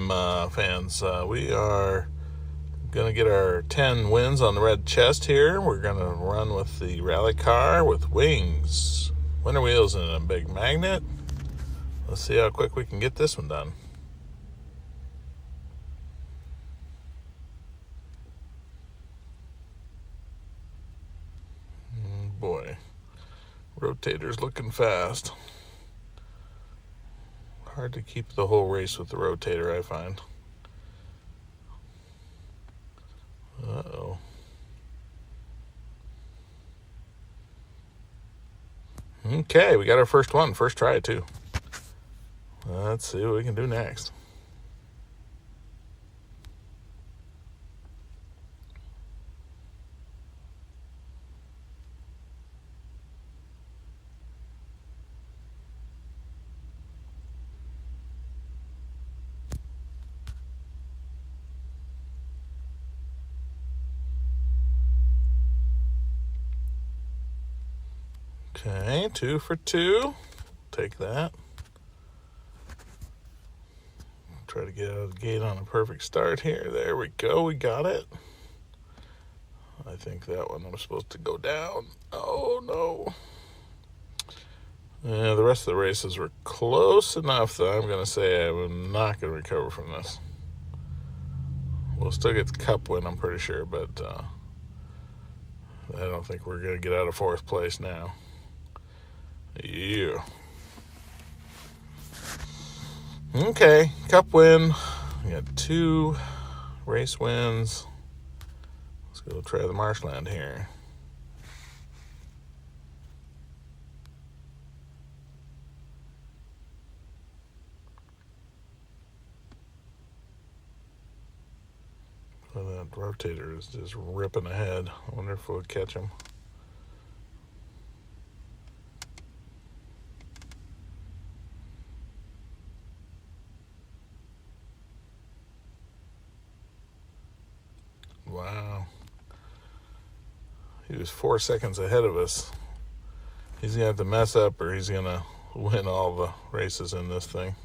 time, fans. We are going to get our 10 wins on the red chest here. We're going to run with the rally car with wings, winter wheels, and a big magnet. Let's see how quick we can get this one done. Boy, rotator's looking fast. Hard to keep the whole race with the rotator, I find. Uh-oh. Okay, we got our first one. First try, too. Let's see what we can do next. Okay, 2 for 2. Take that. Try to get out of the gate on a perfect start here. There we go. We got it. I think that one was supposed to go down. Oh, no. Yeah, the rest of the races were close enough that I'm going to say I'm not going to recover from this. We'll still get the cup win, I'm pretty sure, but I don't think we're going to get out of fourth place now. Yeah. Okay, cup win. We got 2 race wins. Let's go try the marshland here. Well, that rotator is just ripping ahead. I wonder if we'll catch him. Wow. He was 4 seconds ahead of us. He's going to have to mess up or he's going to win all the races in this thing.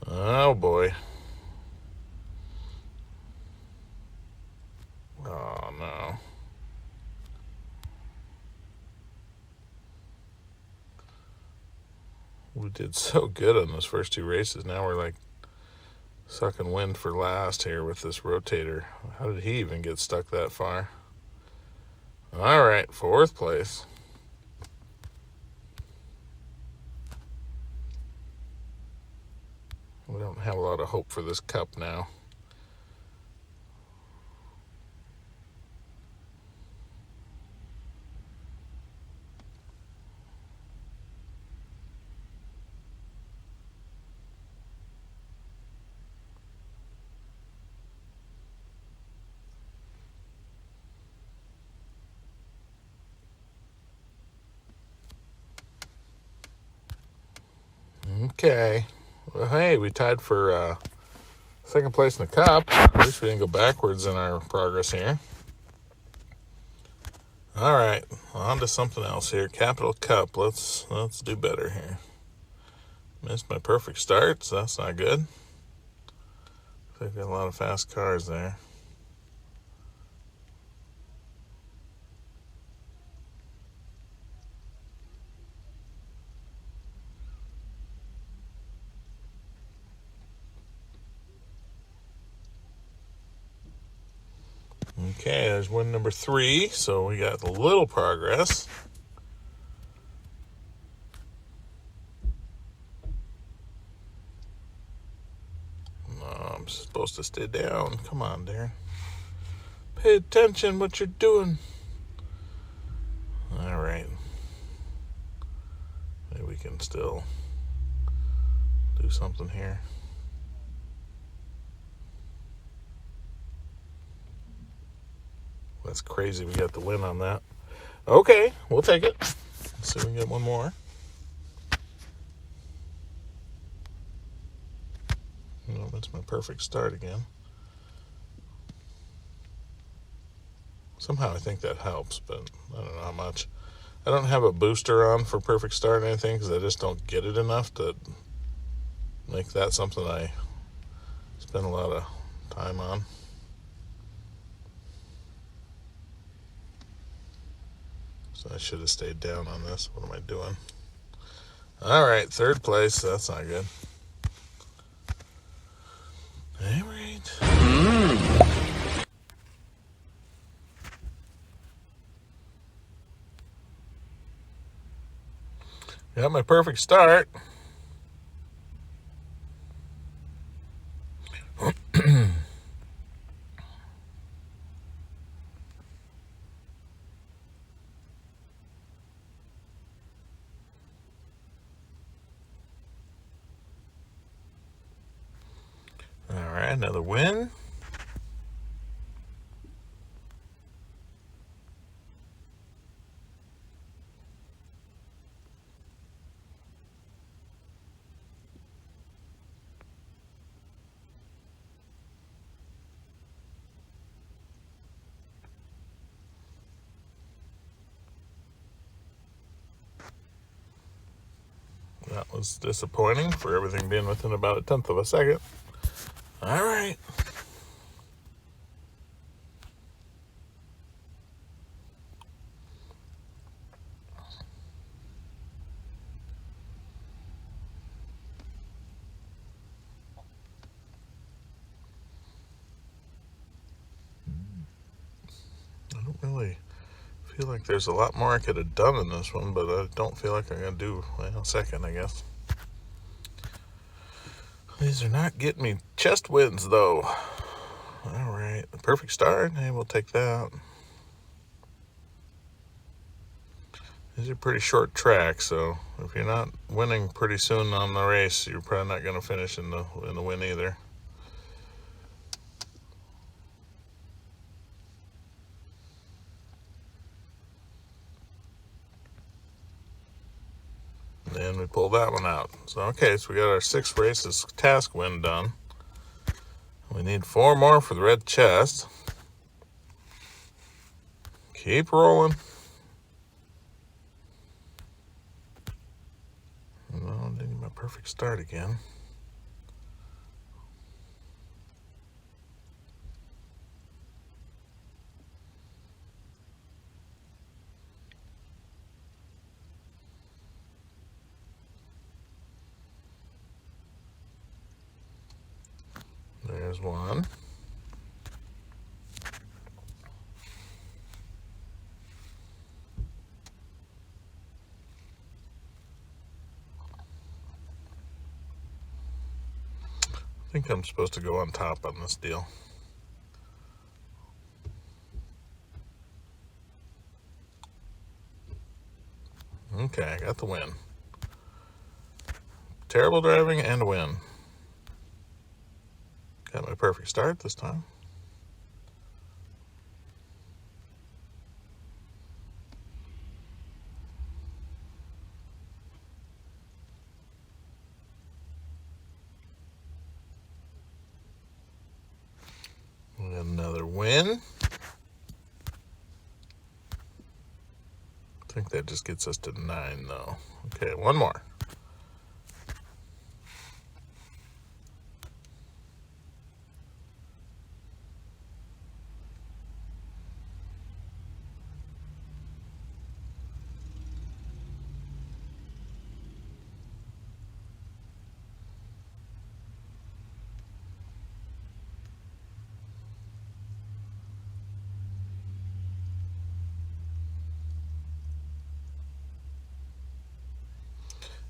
Oh, boy. Oh, no. We did so good on those first 2 races. Now we're like sucking wind for last here with this rotator. How did he even get stuck that far? All right, 4th place. We don't have a lot of hope for this cup now. Okay. Well, hey, we tied for second place in the cup. At least we didn't go backwards in our progress here. All right, on to something else here. Capital Cup. Let's do better here. Missed my perfect start, so that's not good. They've got a lot of fast cars there. Okay, there's win number 3, so we got a little progress. No, I'm supposed to stay down. Come on, Darren. Pay attention what you're doing. All right. Maybe we can still do something here. That's crazy. We got the win on that. Okay, we'll take it. Let's see if we can get one more. No, that's my perfect start again. Somehow I think that helps, but I don't know how much. I don't have a booster on for perfect start or anything because I just don't get it enough to make that something I spent a lot of time on. So I should have stayed down on this. What am I doing? All right, third place. That's not good. All right. Got my perfect start. All right, another win. That was disappointing for everything being within about a tenth of a second. All right. I don't really feel like there's a lot more I could have done in this one, but I don't feel like I'm going to do second, I guess. These are not getting me chest wins, though. All right, the perfect start. Hey, we'll take that. These are pretty short tracks, so if you're not winning pretty soon on the race, you're probably not going to finish in the win either. And we pull that one out. So, okay, so we got our 6 races task win done. We need 4 more for the red chest. Keep rolling. No, I didn't get my perfect start again. There's one. I think I'm supposed to go on top on this deal. Okay, I got the win. Terrible driving and a win. Got my perfect start this time. Another win. I think that just gets us to 9, though. Okay, one more.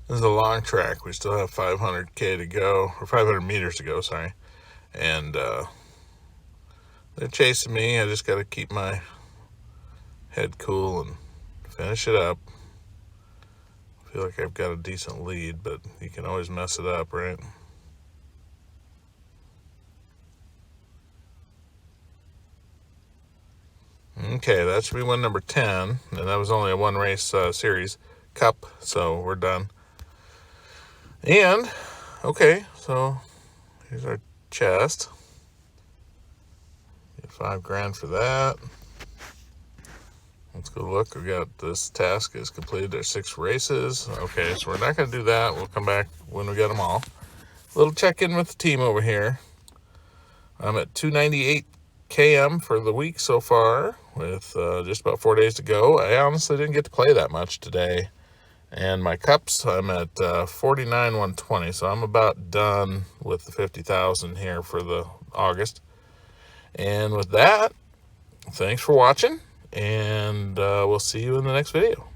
This is a long track. We still have 500K to go, or 500 meters to go, sorry. And they're chasing me. I just got to keep my head cool and finish it up. I feel like I've got a decent lead, but you can always mess it up, right? Okay, that should be win number 10. And that was only a 1 race series cup, so we're done. And, okay, so here's our chest. Get $5,000 for that. Let's go look. We got this task is completed. There's 6 races. Okay, so we're not going to do that. We'll come back when we get them all. Little check-in with the team over here. I'm at 298 km for the week so far, with just about 4 days to go. I honestly didn't get to play that much today. And my cups, I'm at 49,120, so I'm about done with the 50,000 here for the August. And with that, thanks for watching, and we'll see you in the next video.